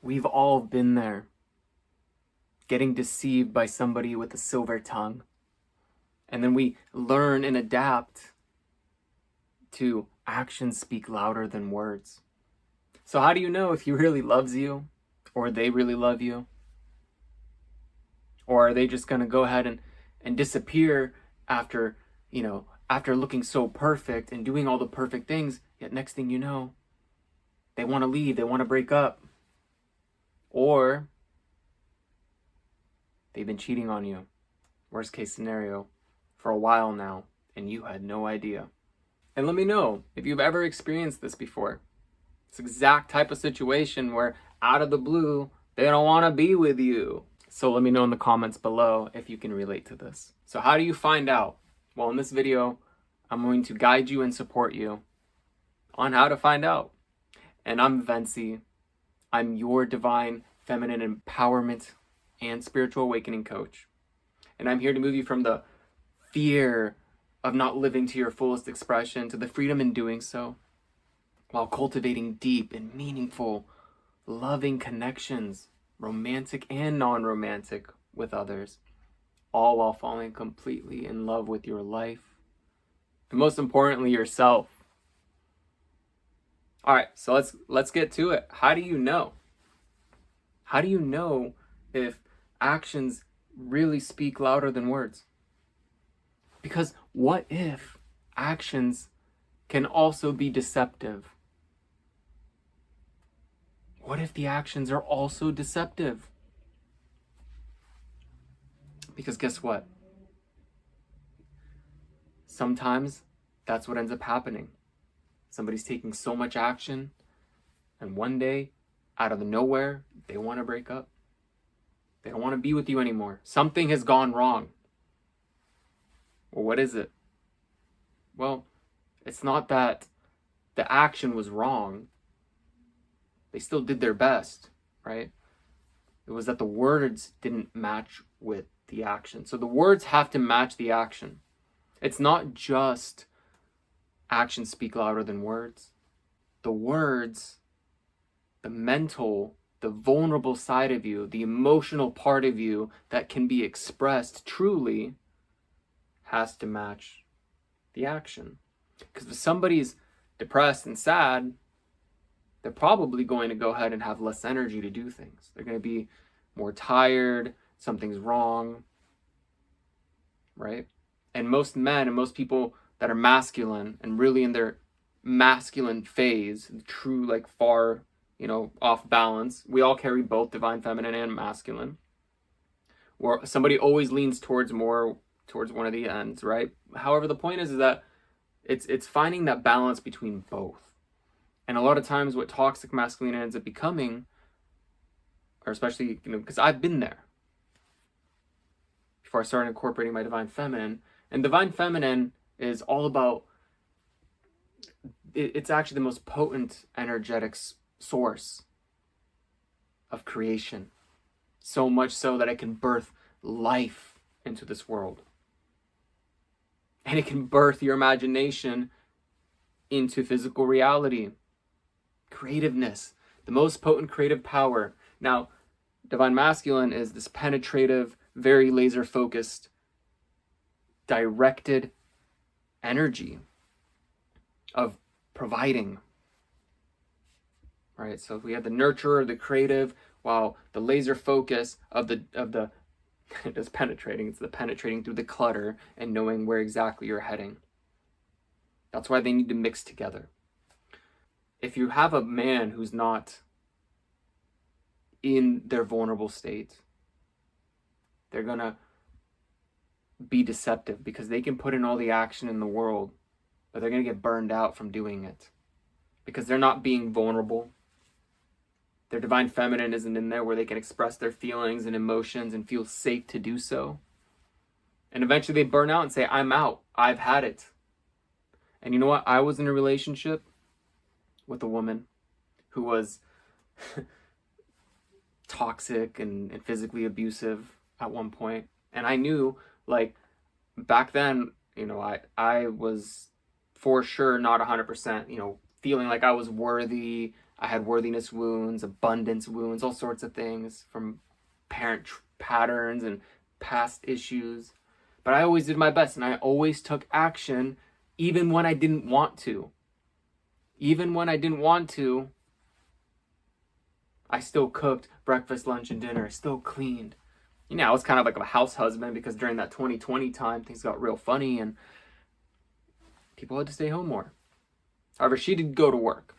We've all been there, getting deceived by somebody with a silver tongue. And then we learn and adapt to actions speak louder than words. So how do you know if he really loves you or they really love you? Or are they just going to go ahead and disappear after, after looking so perfect and doing all the perfect things, yet next thing you know, they want to leave, they want to break up. Or they've been cheating on you, worst case scenario, for a while now, and you had no idea. And let me know if you've ever experienced this before. This exact type of situation where out of the blue, they don't want to be with you. So let me know in the comments below if you can relate to this. So how do you find out? Well, in this video, I'm going to guide you and support you on how to find out. And I'm Vency. I'm your divine feminine empowerment and spiritual awakening coach. And I'm here to move you from the fear of not living to your fullest expression to the freedom in doing so, while cultivating deep and meaningful, loving connections, romantic and non-romantic, with others, all while falling completely in love with your life, and most importantly, yourself. All right, so let's get to it. How do you know? How do you know if actions really speak louder than words? Because what if actions can also be deceptive? What if the actions are also deceptive? Because guess what? Sometimes that's what ends up happening. Somebody's taking so much action, and one day, out of the nowhere, they want to break up. They don't want to be with you anymore. Something has gone wrong. Well, what is it? Well, it's not that the action was wrong. They still did their best, right? It was that the words didn't match with the action. So the words have to match the action. It's not just actions speak louder than words. The words, the mental, the vulnerable side of you, the emotional part of you that can be expressed truly has to match the action. Because if somebody's depressed and sad, they're probably going to go ahead and have less energy to do things. They're going to be more tired, something's wrong, right? And most men and most people that are masculine and really in their masculine phase, true, like far, off balance, we all carry both divine feminine and masculine. Or somebody always leans towards one of the ends, right? However, the point is that it's finding that balance between both. And a lot of times what toxic masculinity ends up becoming, or especially, because I've been there before I started incorporating my divine feminine. And divine feminine is all about, it's actually the most potent energetic source of creation. So much so that it can birth life into this world. And it can birth your imagination into physical reality. Creativeness, the most potent creative power. Now, divine masculine is this penetrative, very laser focused, directed energy of providing. Right? So we have the nurturer, the creative, while the laser focus of the it is penetrating. It's the penetrating through the clutter and knowing where exactly you're heading. That's why they need to mix together. If you have a man who's not in their vulnerable state, they're going to be deceptive because they can put in all the action in the world, but they're going to get burned out from doing it because they're not being vulnerable. Their divine feminine isn't in there where they can express their feelings and emotions and feel safe to do so. And eventually they burn out and say, I'm out. I've had it. And you know what? I was in a relationship with a woman who was toxic and physically abusive at one point. And I knew, back then, I was for sure not 100%, feeling like I was worthy I had worthiness wounds, abundance wounds, all sorts of things from parent patterns and past issues. But I always did my best, and I always took action even when I didn't want to. Even when I didn't want to, I still cooked breakfast, lunch, and dinner. I still cleaned. I was kind of like a house husband because during that 2020 time, things got real funny and people had to stay home more. However, she did go to work.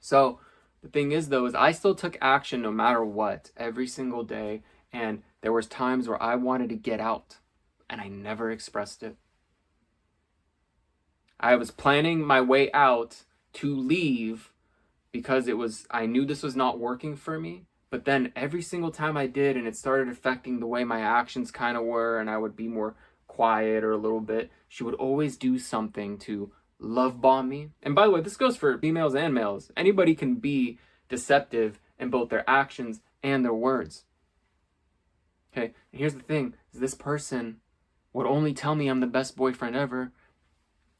So the thing is, though, is I still took action no matter what every single day. And there was times where I wanted to get out and I never expressed it. I was planning my way out to leave because I knew this was not working for me. But then every single time I did, and it started affecting the way my actions kind of were, and I would be more quiet or a little bit, she would always do something to love bomb me. And by the way, this goes for females and males. Anybody can be deceptive in both their actions and their words. Okay, and here's the thing, is this person would only tell me I'm the best boyfriend ever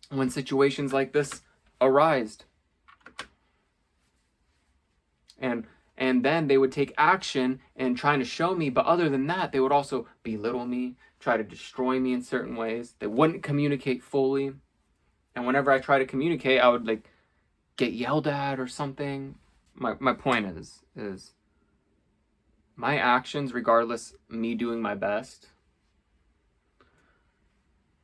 when situations like this arised. And then they would take action and trying to show me, but other than that, they would also belittle me, try to destroy me in certain ways. They wouldn't communicate fully. And whenever I try to communicate, I would get yelled at or something. My point is my actions, regardless me doing my best,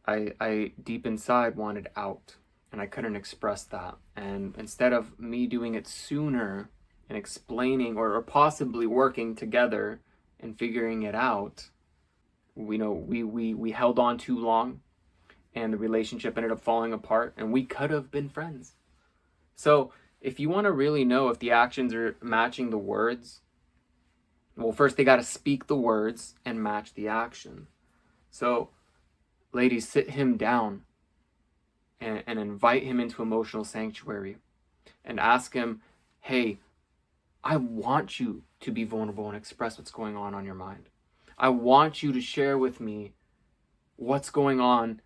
I deep inside wanted out, and I couldn't express that. And instead of me doing it sooner and explaining or possibly working together and figuring it out, we held on too long, and the relationship ended up falling apart, and we could have been friends. So if you want to really know if the actions are matching the words, well, first they got to speak the words and match the action. So ladies, sit him down and invite him into emotional sanctuary and ask him, hey, I want you to be vulnerable and express what's going on your mind. I want you to share with me what's going on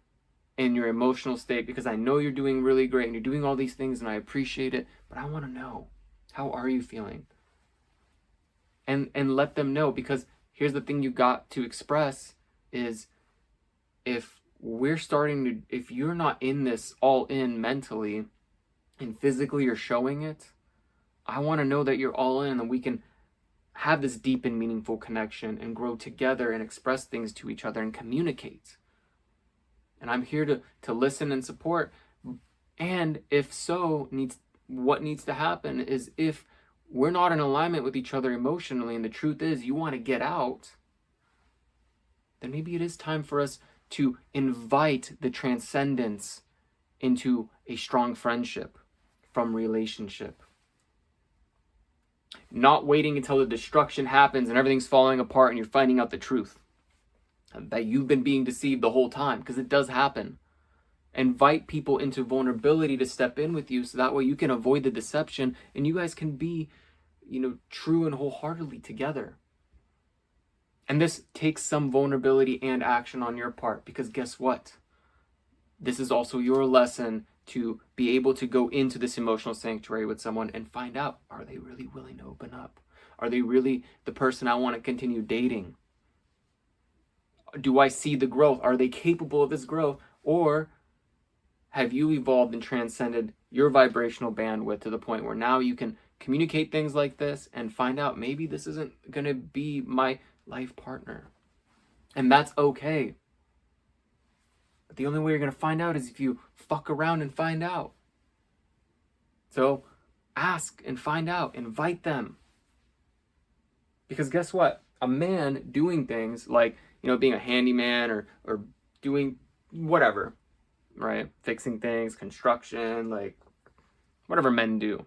in your emotional state, because I know you're doing really great and you're doing all these things and I appreciate it, but I want to know, how are you feeling? And let them know, because here's the thing you got to express is, if you're not in this all in mentally and physically you're showing it, I want to know that you're all in and we can have this deep and meaningful connection and grow together and express things to each other and communicate. And I'm here to listen and support. And if so, what needs to happen is, if we're not in alignment with each other emotionally, and the truth is you want to get out, then maybe it is time for us to invite the transcendence into a strong friendship from relationship. Not waiting until the destruction happens and everything's falling apart and you're finding out the truth, that you've been being deceived the whole time, because it does happen. Invite people into vulnerability to step in with you, so that way you can avoid the deception and you guys can be, true and wholeheartedly together. And this takes some vulnerability and action on your part, because guess what? This is also your lesson to be able to go into this emotional sanctuary with someone and find out, are they really willing to open up? Are they really the person I want to continue dating? Do I see the growth? Are they capable of this growth? Or have you evolved and transcended your vibrational bandwidth to the point where now you can communicate things like this and find out, maybe this isn't going to be my life partner? And that's okay. But the only way you're going to find out is if you fuck around and find out. So ask and find out. Invite them. Because guess what? A man doing things like, being a handyman or doing whatever, right? Fixing things, construction, like whatever men do.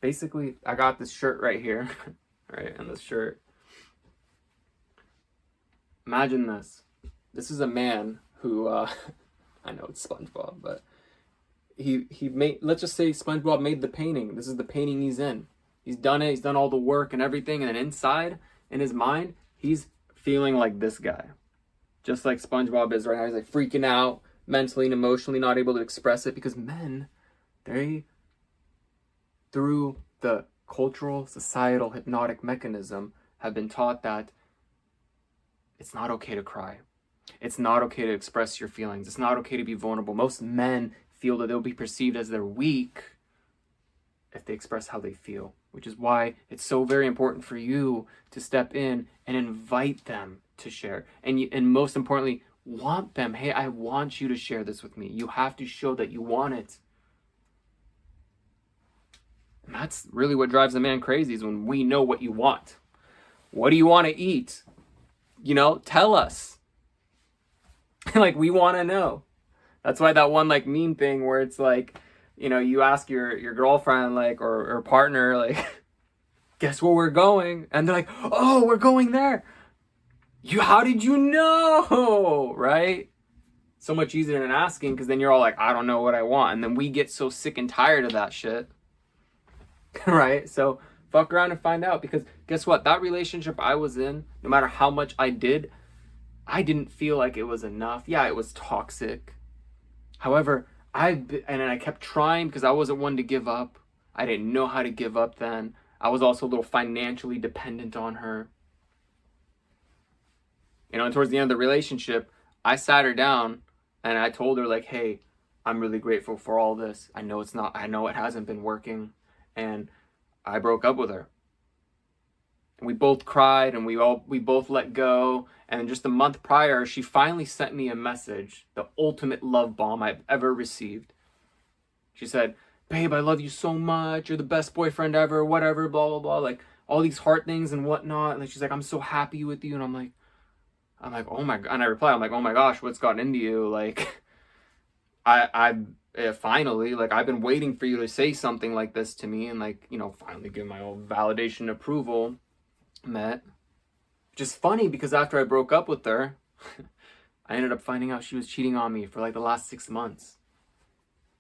Basically, I got this shirt right here, right? And this shirt. Imagine this. This is a man who, I know it's SpongeBob, but he made, let's just say SpongeBob made the painting. This is the painting he's in. He's done it. He's done all the work and everything. And then inside, in his mind, he's feeling like this guy. Just like SpongeBob is right now. He's like freaking out, mentally and emotionally not able to express it, because men, they, through the cultural, societal, hypnotic mechanism, have been taught that it's not okay to cry. It's not okay to express your feelings. It's not okay to be vulnerable. Most men feel that they'll be perceived as they're weak if they express how they feel, which is why it's so very important for you to step in and invite them to share. And most importantly, want them. Hey, I want you to share this with me. You have to show that you want it. And that's really what drives a man crazy, is when we know what you want. What do you want to eat? Tell us. Like, we want to know. That's why that one like meme thing where it's like, you ask your girlfriend like or partner like, guess where we're going? And they're like, oh, we're going there. How did you know? Right? So much easier than asking, because then you're all like, I don't know what I want. And then we get so sick and tired of that shit. Right? So fuck around and find out, because guess what? That relationship I was in, no matter how much I didn't feel like it was enough. Yeah, it was toxic. However, I kept trying, because I wasn't one to give up. I didn't know how to give up then. I was also a little financially dependent on her. And towards the end of the relationship, I sat her down and I told her like, hey, I'm really grateful for all this. I know it hasn't been working. And I broke up with her. And we both cried, and we both let go. And just a month prior, she finally sent me a message, the ultimate love bomb I've ever received. She said, babe, I love you so much. You're the best boyfriend ever, whatever, blah, blah, blah. Like all these heart things and whatnot. And she's like, I'm so happy with you. And I'm like, oh my God. And I reply, I'm like, oh my gosh, what's gotten into you? Like, finally, like, I've been waiting for you to say something like this to me, and like, finally give my own validation approval met. Which is funny, because after I broke up with her, I ended up finding out she was cheating on me for like the last 6 months.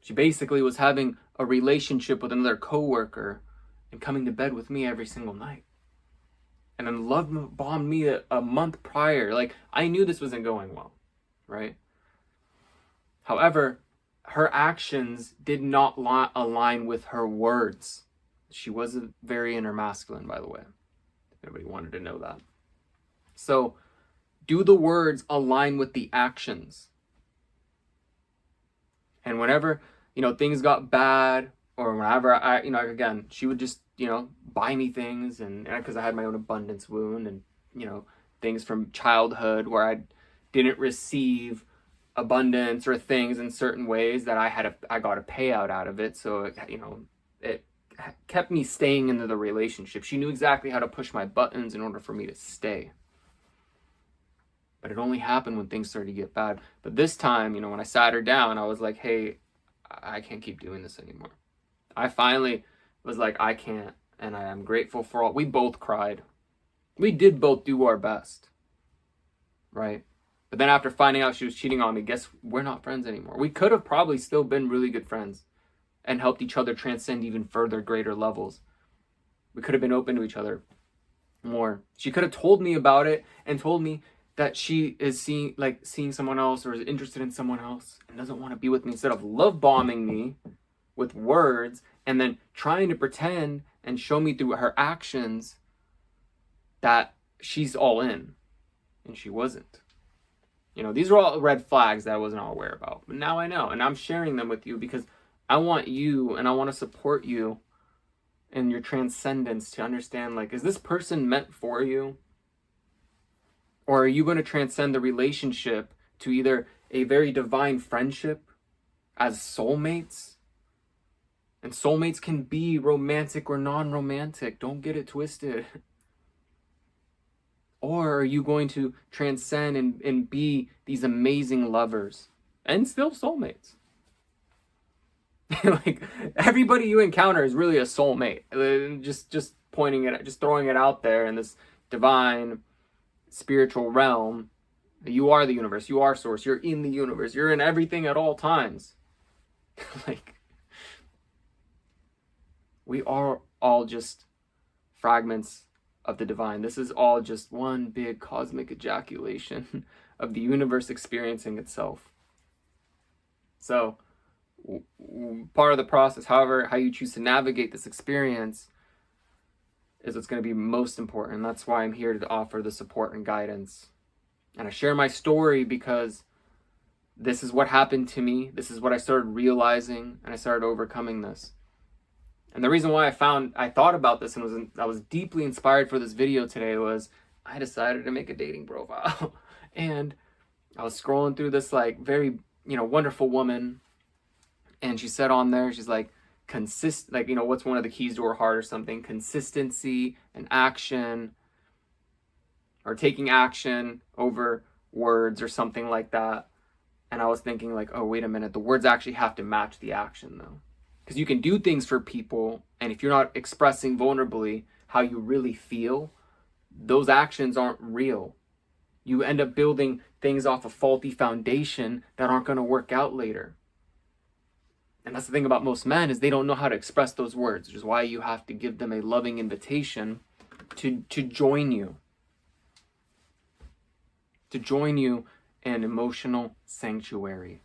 She basically was having a relationship with another coworker and coming to bed with me every single night. And then love bombed me a month prior. Like, I knew this wasn't going well, right? However, her actions did not align with her words. She was very inner masculine, by the way. If anybody wanted to know that. So, do the words align with the actions? And whenever, things got bad, or whenever again, she would just, buy me things, and because I had my own abundance wound, and, things from childhood where I didn't receive abundance or things in certain ways that I got a payout out of it. So, it kept me staying into the relationship. She knew exactly how to push my buttons in order for me to stay. But it only happened when things started to get bad. But this time, when I sat her down, I was like, hey, I can't keep doing this anymore. I finally was like, I can't. And I am grateful for all. We both cried. We did both do our best. Right? But then after finding out she was cheating on me, guess we're not friends anymore. We could have probably still been really good friends and helped each other transcend even further, greater levels. We could have been open to each other more. She could have told me about it and told me that she is seeing someone else, or is interested in someone else and doesn't want to be with me, instead of love bombing me with words and then trying to pretend and show me through her actions that she's all in, and she wasn't. These are all red flags that I wasn't all aware about, but now I know, and I'm sharing them with you because I want you, and I want to support you in your transcendence to understand, like, is this person meant for you? Or are you going to transcend the relationship to either a very divine friendship as soulmates? And soulmates can be romantic or non-romantic. Don't get it twisted. Or are you going to transcend and be these amazing lovers and still soulmates? Like, everybody you encounter is really a soulmate. Just pointing it, just throwing it out there in this divine spiritual realm. You are the universe. You are source. You're in the universe. You're in everything at all times. Like, we are all just fragments of the divine. This is all just one big cosmic ejaculation of the universe experiencing itself. So part of the process, however, how you choose to navigate this experience is what's going to be most important. And that's why I'm here to offer the support and guidance. And I share my story because this is what happened to me. This is what I started realizing, and I started overcoming this. And the reason why I thought about this and I was deeply inspired for this video today was I decided to make a dating profile. And I was scrolling through this like very, wonderful woman, and she said on there, she's like, what's one of the keys to her heart or something? Consistency and action, or taking action over words or something like that. And I was thinking like, oh, wait a minute, the words actually have to match the action though. Because you can do things for people, and if you're not expressing vulnerably how you really feel, those actions aren't real. You end up building things off a faulty foundation that aren't going to work out later. And that's the thing about most men, is they don't know how to express those words, which is why you have to give them a loving invitation to join you. To join you in an emotional sanctuary.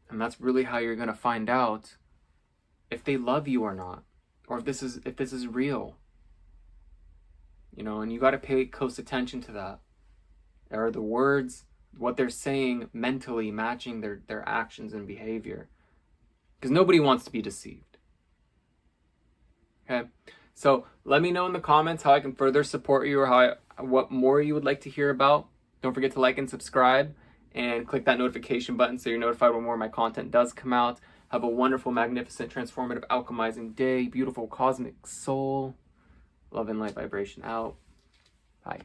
And that's really how you're going to find out if they love you or not, or if this is real. And you got to pay close attention to that. Are the words, what they're saying, mentally matching their actions and behavior? Because nobody wants to be deceived. Okay? So let me know in the comments how I can further support you, or what more you would like to hear about. Don't forget to like and subscribe, and click that notification button so you're notified when more of my content does come out. Have a wonderful, magnificent, transformative, alchemizing day. Beautiful cosmic soul. Love and light vibration out. Bye.